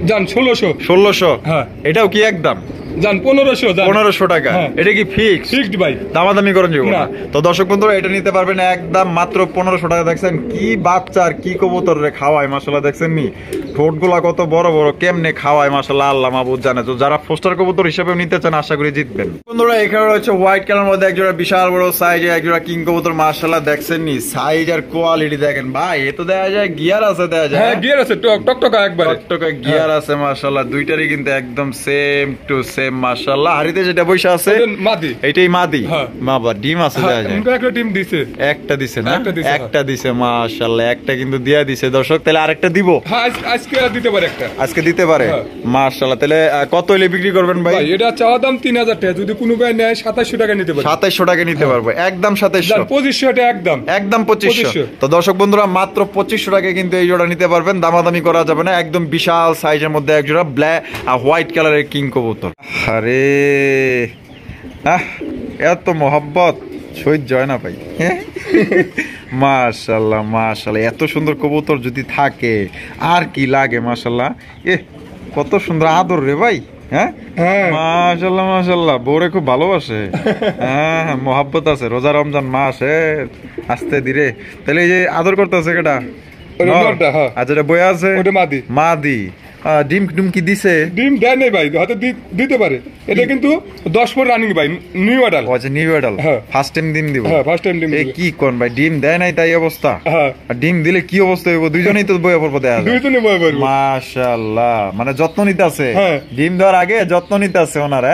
S2: জান 1600।
S1: হ্যাঁ এটাও কি একদম?
S2: জান 1500
S1: টাকা। এটা কি ফিক্সড ভাই? দামাদামি করেন যাবো না। তো দর্শক বন্ধুরা এটা নিতে পারবেন একদম মাত্র 1500 টাকা। দেখছেন কি বাচ্চা আর কি কবুতর রে খাওয়ায় মাশাআল্লাহ, দেখছেন নি ঠোঁট গুলা কত বড় বড়, কেমনে খাওয়ায় মাশাআল্লাহ আল্লাহ মাহবুব জানে। তো যারা পোস্টার কবুতর হিসেবে নিতে চান আশা করি জিতবেন। বন্ধুরা এখানে রয়েছে হোয়াইট কালার মধ্যে একজোড়া বিশাল বড় সাইজে একজোড়া কিং কবুতর মাশাআল্লাহ, দেখছেন নি সাইজ আর কোয়ালিটি দেখেন ভাই। এ তো দেখা যায় গিয়ার আছে, দেখা যায়
S2: হ্যাঁ গিয়ার আছে, টকটকা একবার
S1: টকটকা গিয়ার আছে মাশাআল্লাহ। দুইটারই কিন্তু একদম সেম টু সেম মাশাআল্লাহ। হাড়িতে যেটা বসে আছে
S2: মাদি,
S1: এইটাই মাদি। বাবা ডিম আছে, দেখা যায়
S2: একটা ডিম দিছে,
S1: একটা দিছে না? একটা দিছে মাশাআল্লাহ, একটা কিন্তু দিয়া দিছে দর্শক। তাহলে আরেকটা দিব?
S2: হ্যাঁ আজকে দিতে পারে, একটা আজকে
S1: দিতে পারে মাশাআল্লাহ। তাহলে কত হইলে বিক্রি করবেন ভাই?
S2: এটা চাওয়া দাম 3000 টাকা, যদি কোনো ভাই নেয় 2700 টাকা নিতে পারবে।
S1: 2700 টাকা নিতে পারবে একদম। 2700
S2: 2500 টাকা একদম
S1: 2500। তো দর্শক বন্ধুরা মাত্র 2500 টাকায় কিন্তু এই জোড়া নিতে পারবেন, দামাদামি করা যাবে না। একদম বিশাল সাইজের মধ্যে এক জোড়া ব্ল্যাক আর হোয়াইট কালারের কিং কবুতর। আরে এত মোহাব্বত সহ্য হয় না ভাই। মাশাআল্লাহ মাশাআল্লাহ, এত সুন্দর কবুতর যদি থাকে আর কি লাগে মাশাআল্লাহ। কত সুন্দর আদর রে ভাই। হ্যাঁ মাশাআল্লাহ মাশাআল্লাহ, বউরে খুব ভালোবাসে। হ্যাঁ মোহাব্বত আছে, রোজা রমজান মাস আস্তে ধীরে। তাহলে এই যে আদর করতেছে কেটা? আচ্ছা এটা বই আছে মাদি। ডিম ডিম কি দিছে?
S2: ডিম দেয় নাই ভাই, হয়তো দিতে পারে। এটা কিন্তু 10 পর রানিং ভাই, নিউ অ্যাডাল্ট।
S1: আচ্ছা নিউ অ্যাডাল্ট, ফার্স্ট টাইম ডিম দিব।
S2: হ্যাঁ ফার্স্ট টাইম ডিম দিব।
S1: এই কি কোন ভাই, ডিম দেয় নাই তাই অবস্থা? আর ডিম দিলে কি অবস্থা হইব? দুইজনেই তো বইয়া পড়বো, দেখা যায়
S2: দুইজনেই বইয়া পড়বো।
S1: মাশাআল্লাহ, মানে যত্ন নিতে আছে, ডিম দেওয়ার আগে যত্ন নিতে আছে ওনার।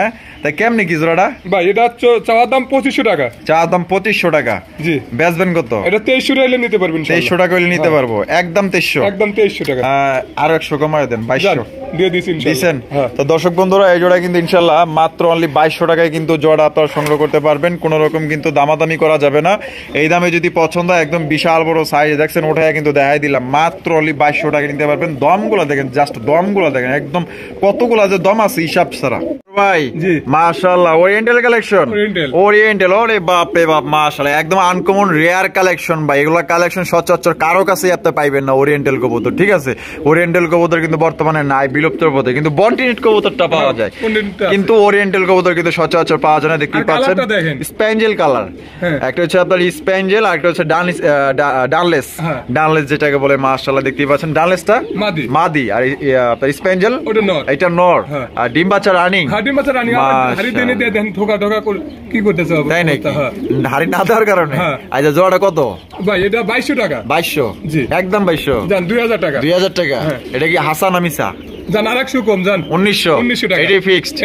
S1: তাই কেমনি কি জোড়াটা
S2: ভাই এটা চাওয়ার দাম 2500 টাকা।
S1: চাওয়ার দাম 2500 টাকা।
S2: জি।
S1: বেচবেন কত?
S2: এটা 2300 টাকা নিতে পারবেন।
S1: 2300 টাকা হলে নিতে পারবো। একদম 2300।
S2: একদম 2300 টাকা।
S1: আর 100 কমায় দেন 2200
S2: দিয়ে দিছি ইনশাআল্লাহ।
S1: তো দর্শক বন্ধুরা এই জোড়া কিন্তু ইনশাআল্লাহ মাত্র অনলি 2200 টাকায় কিন্তু জোড়া আপনারা সংগ্রহ করতে পারবেন। কোনো রকম কিন্তু দামাদামি করা যাবে না। এই দামে যদি পছন্দ হয় একদম বিশাল বড় সাইজ দেখছেন ওঠায় কিন্তু দেখাই দিলাম মাত্র অনলি 2200 টাকা নিতে পারবেন। দমগুলো দেখেন, জাস্ট দমগুলো দেখেন, একদম কতগুলো যে দম আছে হিসাব ছাড়া ভাই। মাশাআল্লাহ ওরিয়েন্টাল কালেকশন। ওরিয়েন্টাল ওরে বাপ রে বাপ মাশাআল্লাহ একদম আনকমন রেয়ার কালেকশন ভাই। এগুলা কালেকশন সচরাচর কারো কাছে আপনি পাইবেন না ওরিয়েন্টাল কবুতর। ঠিক আছে, ওরিয়েন্টাল কবুতর কিন্তু বর্তমানে নাই, বিলুপ্তর পথে, কিন্তু বন্টিনেট কবুতরটা পাওয়া যায়, কিন্তু ওরিয়েন্টাল কবুতর কিন্তু সচরাচর পাওয়া যায় না। দেখতে পাচ্ছেন স্প্যাঞ্জেল কালার, একটা হচ্ছে আপনার স্প্যাঞ্জেল আর একটা হচ্ছে ডানলেস। ডানলেস যেটাকে বলে মাশাআল্লাহ দেখতে পাচ্ছেন। ডানলেসটা মাদি আর আপনার স্প্যাঞ্জেল এটা নর। আর ডিম বাচ্চা রানিং। ডিম বাচ্চা রানিং হাড়ি দিনে দিয়ে দেন ঠোকা ঠোকা কি করতেছে তাই নাকি? হাড়ি না দেওয়ার কারণে। আচ্ছা জোড়াটা কত
S2: ভাই? এটা 2200 টাকা।
S1: 2200? জি একদম 2200।
S2: জান 2000 টাকা।
S1: 2000 টাকা। এটা কি হাসান আমিসা?
S2: জান আরেকশো কম জান
S1: 1900 টাকা। এটাই ফিক্সড।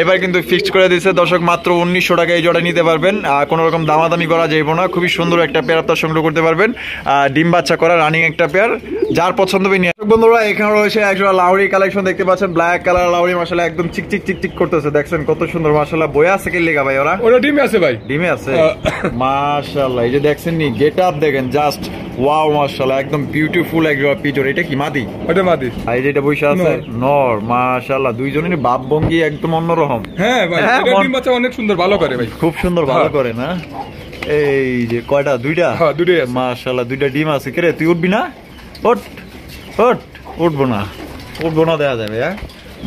S1: এবার কিন্তু ফিক্সড করে দিয়েছে দর্শক, মাত্র 1900 টাকা এই জোড়া নিতে পারবেন। কোনো রকম দামাদামি করা যাবে না। খুবই সুন্দর একটা পেয়ার আপনারা সংগ্রহ করতে পারবেন। ডিম বাচ্চা করা রানিং একটা পেয়ার, যার পছন্দ হবে নিয়ে। বন্ধুরা এখানে রয়েছে একজোড়া লাউরি কালেকশন দেখতে পাচ্ছেন। ব্ল্যাক কালার লাউরি মাশাআল্লাহ একদম চিকচিক চিকচিক করতেছে, দেখছেন কত সুন্দর মাশাআল্লাহ। বই আছে কি লেগা ভাই? ওরা ডিমে আছে ভাই। ডিমে আছে মাশাআল্লাহ। এই যে দেখছেন নি গেটআপ দেখেন, জাস্ট ওয়াও মাশাআল্লাহ একদম বিউটিফুল একজোড়া পিজোর। এটা কি মাদি? ওটা মাদি। আর এই যে এটা বইসা আছে নর। মাশাআল্লাহ দুইজনের ভাব ভঙ্গি একদম অন্যরকম। হ্যাঁ ভাই এটা ডিম বাচ্চা অনেক সুন্দর ভালো করে ভাই, খুব সুন্দর ভালো করে না। এই যে কয়টা? দুইটা। হ্যাঁ দুইটাই আছে মাশাআল্লাহ। দুইটা ডিম আছে। কে রে তুই উঠবি না? ওঠ ওঠ। উঠবো না, উঠবো না দেখা যাবে। হ্যাঁ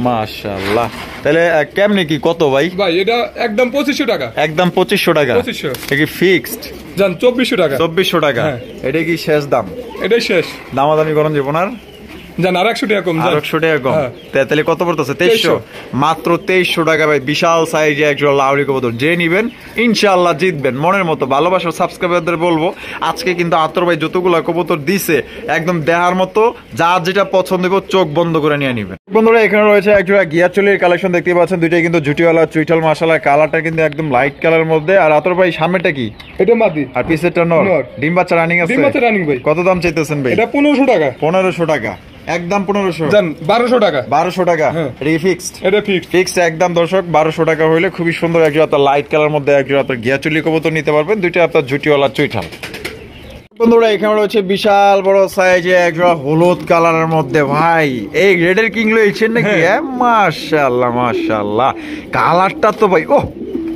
S1: মাশাআল্লাহ। তাহলে কেমনে কি কত ভাই? ভাই এটা একদম 2500 টাকা। একদম 2500 টাকা। 2500 এটা কি ফিক্সড? জান 2400 টাকা। 2400 টাকা। এটা কি শেষ দাম? এটাই শেষ, দামাদামি করুন জীবন আর জান আর 100 টাকা কম। 100 টাকা কম। তাহলে কত পড়তেছে? 2300। মাত্র 2300 টাকা ভাই। বিশাল সাইজে একজন লাউরি কবুতর, যে নিবেন ইনশাআল্লাহ জিতবেন মনের মতো। ভালোবাসার সাবস্ক্রাইবারদের বলবো আজকে কিন্তু আতর ভাই যতগুলো কবুতর দিছে একদম দেখার মতো, যার যেটা পছন্দ হবে চোখ বন্ধ করে নিয়ে নিবেন। বন্ধুরা এখানে রয়েছে একজোড়া গিয়াচুলির কালেকশন দেখতে পাচ্ছেন। দুইটাই কিন্তু জুটিওয়ালা চুইটাল মাশাআল্লাহ। কালারটা কিন্তু একদম লাইট কালার মধ্যে। আর আতর ভাই সামনেটা কি? এটা মাদি আর পিছেরটা নর। ডিম বাচ্চা রানিং আছে। ডিম বাচ্চা রানিং ভাই। কত দাম চাইতেছেন ভাই? এটা 1500 টাকা। 1500 টাকা একদম। 1500 জান 1200 টাকা। 1200 টাকা। এটা কি ফিক্সড? এটা ফিক্সড একদম দর্শক। 1200 টাকা হইলে খুবই সুন্দর একজোড়া আপনার লাইট কালার মধ্যে একজোড়া আপনার গিয়াচুলি কবুতর নিতে পারবেন। দুইটা আপনার জুটিওয়ালা চুইঠাল। বন্ধুরা এখানে রয়েছে বিশাল বড় সাইজে একজোড়া হলুদ কালারের মধ্যে। ভাই এই রেডের কিং লইছেন নাকি? মাশাআল্লাহ মাশাআল্লাহ। কালারটা তো ভাই ও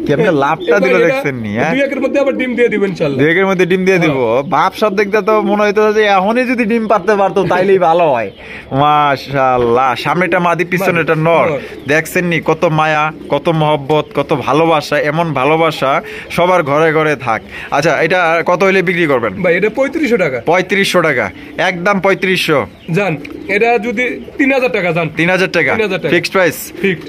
S1: কেমনে লাভটা দিল দেখছেন নি? দুই একের মধ্যে আবার ডিম দিয়ে দিবেন ইনশাআল্লাহ। দুই একের মধ্যে ডিম দিয়ে দিব। বাপ সব দেখতে তো মনে হইতো যে এখনই যদি ডিম পারতে পারতো তাইলেই ভালো হয়। মাশাআল্লাহ। সামনেটা মাদি পিছনেটা নর। দেখছেন নি কত মায়া, কত মহব্বত, কত ভালোবাসা। এমন ভালোবাসা সবার ঘরে ঘরে থাক। আচ্ছা এটা কত হইলে বিক্রি করবেন ভাই? এটা 3500 টাকা। 3500 টাকা একদম 3500 জান। এটা যদি 3000 টাকা জান। 3000 টাকা ফিক্সড প্রাইস।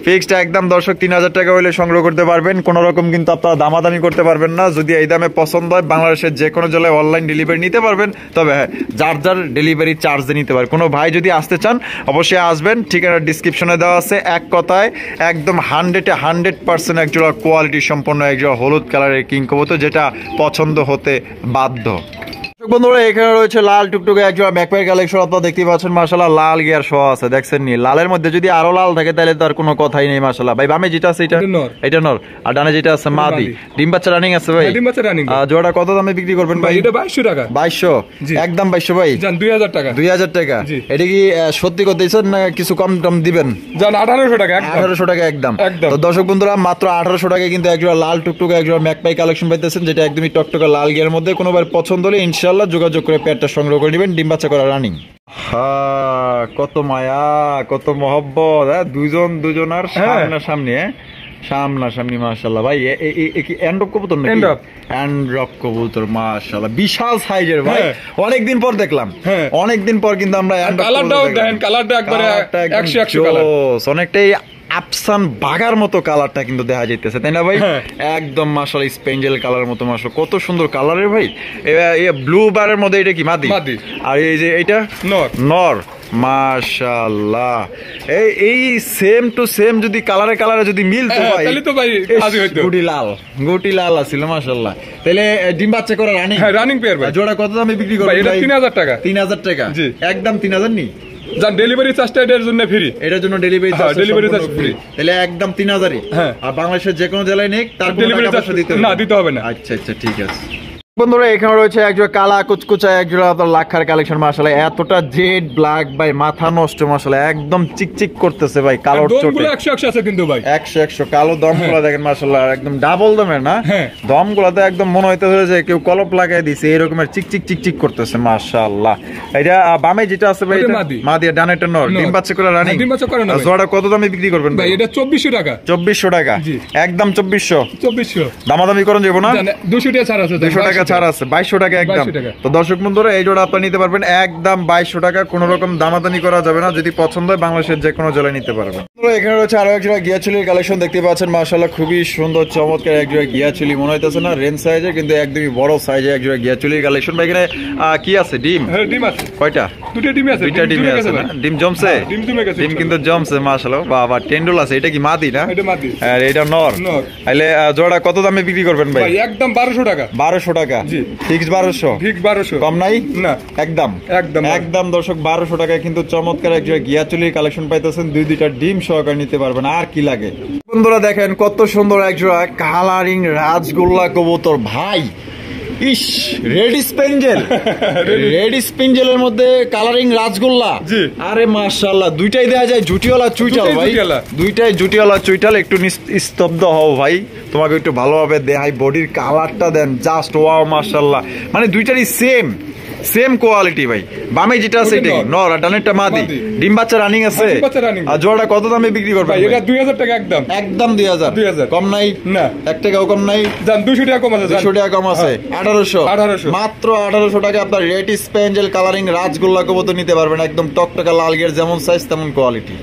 S1: ফিক্সড একদম দর্শক। 3000 টাকা হইলে সংগ্রহ করতে পারবেন। কোন রকম কিন্তু আপনারা দামাদামি করতে পারবেন না। যদি এই দামে পছন্দ হয় বাংলাদেশের যে কোনো জেলায় অনলাইন ডেলিভারি নিতে পারবেন। তবে হ্যাঁ যার যার ডেলিভারি চার্জ দিয়ে নিতে পারবেন। কোনো ভাই যদি আসতে চান অবশ্যই আসবেন, ঠিকানা ডিসক্রিপশনে দেওয়া আছে। এক কথায় একদম 100% একজোড়া কোয়ালিটি সম্পন্ন একজোড়া হলুদ কালারের কিং কবুতর, যেটা পছন্দ হতে বাধ্য। বন্ধুরা এখানে রয়েছে লাল টুকটুকে একজোড়া ব্যাকপ্যাক কালেকশন। আপনারা দেখতে পাচ্ছেন মাশাআল্লাহ লাল গিয়ার সহ আছে, দেখছেন নি? লালের মধ্যে যদি আরো লাল থাকে তাহলে তো আর কোনো কথাই নেই মাশাআল্লাহ। ভাই বামে যেটা আছে এটা নর আর ডানে যেটা আছে মাদি। ডিম বাচ্চা রানিং আছে ভাই। ডিম বাচ্চা রানিং। জোড়া কত দামে বিক্রি করবেন ভাই? এটা 2200 টাকা। 2200 একদম 2200 ভাই। জান 2000 টাকা। 2000 টাকা। এটা কি সত্যি কথা দিছেন না কিছু কম টম দিবেন? জান 1800 টাকা। 1800 টাকা একদম। তো দর্শক বন্ধুরা মাত্র 1800 টাকায় কিন্তু একজোড়া লাল টুকটুকে একজোড়া ম্যাকপাই কালেকশন পাইতেছেন, যেটা একদমই টকটকা লাল গিয়ার মধ্যে। কোনোবার পছন্দ হলে ইনশাআল্লাহ যোগাযোগ করে পেয়ারটা সংগ্রহ করে নেবেন। ডিম বাচ্চা করা রানিং। কত মায়া, কত মহব্বত। দুজন দুজনার সামনাসামনি। সামনাসামনি মাশাআল্লাহ। ভাই কি এন্ড্রপ কবুতর নাকি? এন্ড্রপ কবুতর মাশাআল্লাহ বিশাল সাইজের ভাই। অনেকদিন পর দেখলাম। অনেকদিন পর কিন্তু আমরা
S2: কালারটাও দেখেন, কালারটা একবারে 100 কালার। অনেকটাই
S1: আফসান বাগার মতো কালারটা কিন্তু দেখা যাইতেছে, তাই না ভাই? একদম মাশাআল্লাহ স্পেঞ্জেল কালার মতো মাশাআল্লাহ কত সুন্দর কালারের ভাই। ব্লু বারের মধ্যে এটা কি মাদি? আর এই যে এটা নর। নর মাশাআল্লাহ। এই সেম টু সেম যদি কালারে যদি মিলতো ভাই
S2: তাহলে তো ভাই আজই হইতো।
S1: গুটি লাল আছিল মাশাআল্লাহ। তাহলে ডিম বাচ্চা করা রানিং?
S2: হ্যাঁ রানিং পেয়ার ভাই।
S1: জোড়া কত দামে বিক্রি করবেন
S2: ভাই? এটা
S1: ভাই
S2: 3000 টাকা।
S1: 3000 টাকা?
S2: জি।
S1: একদম 3000 নি?
S2: জান ডেলিভারি চার্জটা এর জন্য ফ্রি।
S1: এটার জন্য delivery charge
S2: delivery charge free.
S1: তাহলে একদম 3000ই?
S2: হ্যাঁ।
S1: আর বাংলাদেশের যে কোনো জেলায় নেক তার কোনো
S2: ডেলিভারি
S1: টাকা
S2: চার্জ
S1: পয়সা দিতে হবে
S2: না, দিতে হবে না।
S1: আচ্ছা ঠিক আছে বন্ধুরা। এখানে রয়েছে একজোড়া কালা কুচকুচা, একজোড়া আপনার লাক্ষার কালেকশন। মাশাআল্লাহ এতটা জেড ব্ল্যাক ভাই, মাথা নষ্ট মাশাআল্লাহ, একদম চিকচিক করতেছে ভাই কালোর চোটে।
S2: দমগুলো 100 আছে কিন্তু ভাই,
S1: 100 কালো দমগুলো দেখেন মাশাআল্লাহ, একদম ডাবল দমের না? দমগুলোতে একদম মনে হইতেছে যে কেউ কলপ লাগাই দিয়েছে, এরকমের চিকচিক করতেছে মাশাআল্লাহ। এটা বামে যেটা আছে ভাই, এটা মাদি, ডানেরটা নর। ডিম বাচ্চা করে রানিং?
S2: ডিম বাচ্চা করে না।
S1: জোড়া কত দামে বিক্রি করবেন
S2: ভাই? এটা 2400 টাকা।
S1: 2400 টাকা? একদম 2400। দামাদামি করেন যাবো না?
S2: 200 টাকা ছাড় আছে।
S1: 200 টাকা ছাড় আছে, 2200 টাকা একদম। তো দর্শক বন্ধুরা এই জোড়া আপনারা নিতে পারবেন একদম 2200 টাকা, কোনো রকম দামাদামি করা যাবে না। যদি পছন্দ হয় বাংলাদেশের যে কোনো জেলায় নিতে পারবেন। এখানে রয়েছে আরো এক জোড়া গিয়াচুলির কালেকশন দেখতে পাচ্ছেন মাশাআল্লাহ, খুবই সুন্দর চমৎকার এক জোড়া গিয়াচুলি। মনে হইতেছে না রেঞ্জ সাইজে, কিন্তু একদমই বড় সাইজে এক জোড়া গিয়াচুলির কালেকশন। ভাই এখানে কি আছে? ডিম?
S2: হ্যাঁ ডিম আছে।
S1: কয়টা?
S2: দুটো ডিম আছে।
S1: দুইটা ডিম আছে না? ডিম জমছে? ডিম কিন্তু জমছে মাশাআল্লাহ। বাবা টেন্ডুল আছে। এটা কি মাদি না?
S2: এটা মাদি।
S1: আর এটা নর। তাহলে জোড়া কত দামে বিক্রি করবেন ভাই?
S2: ভাই একদম 1200 টাকা।
S1: 1200 টাকা? জি। ফিক্স 1200?
S2: ফিক্স 1200।
S1: কম নাই
S2: না?
S1: একদম দর্শক 1200 টাকায় কিন্তু চমৎকার এক জোড়া গিয়াচুলির কালেকশন পাইতেছেন। দুইটা ডিম সহকারে নিতে পারবেন। আর কি লাগে বন্ধুরা? দেখেন কত সুন্দর এক জোড়া কালারিং রাজগোল্লা কবুতর ভাই। ইস, রেড স্পেঞ্জেলের মধ্যে কালারিং রাজগোল্লা। আরে মাশাআল্লাহ, দুইটাই দেয়া যায় জুটিওয়ালা চুইটাল ভাই। দুইটাই জুটিওয়ালা চুইটাল। একটু স্তব্ধ হও ভাই, তোমাকে একটু ভালোভাবে দেখাই। বডির কালারটা দেন, জাস্ট ওয়াও মাশাআল্লাহ। মানে দুইটারই সেম কোয়ালিটি ভাই। বামে যেটা আছে এটা নর, আর ডানেরটা মাদি। ডিম বাচ্চা রানিং আছে? আর জোড়াটা কত দামে বিক্রি করবেন ভাই?
S2: এটা 2000 টাকা একদম
S1: 2000। কম নাই?
S2: না,
S1: 1 টাকাও কম নাই?
S2: জান 200 টাকা কম আছে।
S1: 200 টাকা কম আছে। 1800 মাত্র 1800 টাকা আপনার রেড স্পেঞ্জেল কালারিং রাজগোল্লা কবুতর নিতে পারবেন। একদম টকটকা লাল গের, যেমন সাইজ তেমন কোয়ালিটি।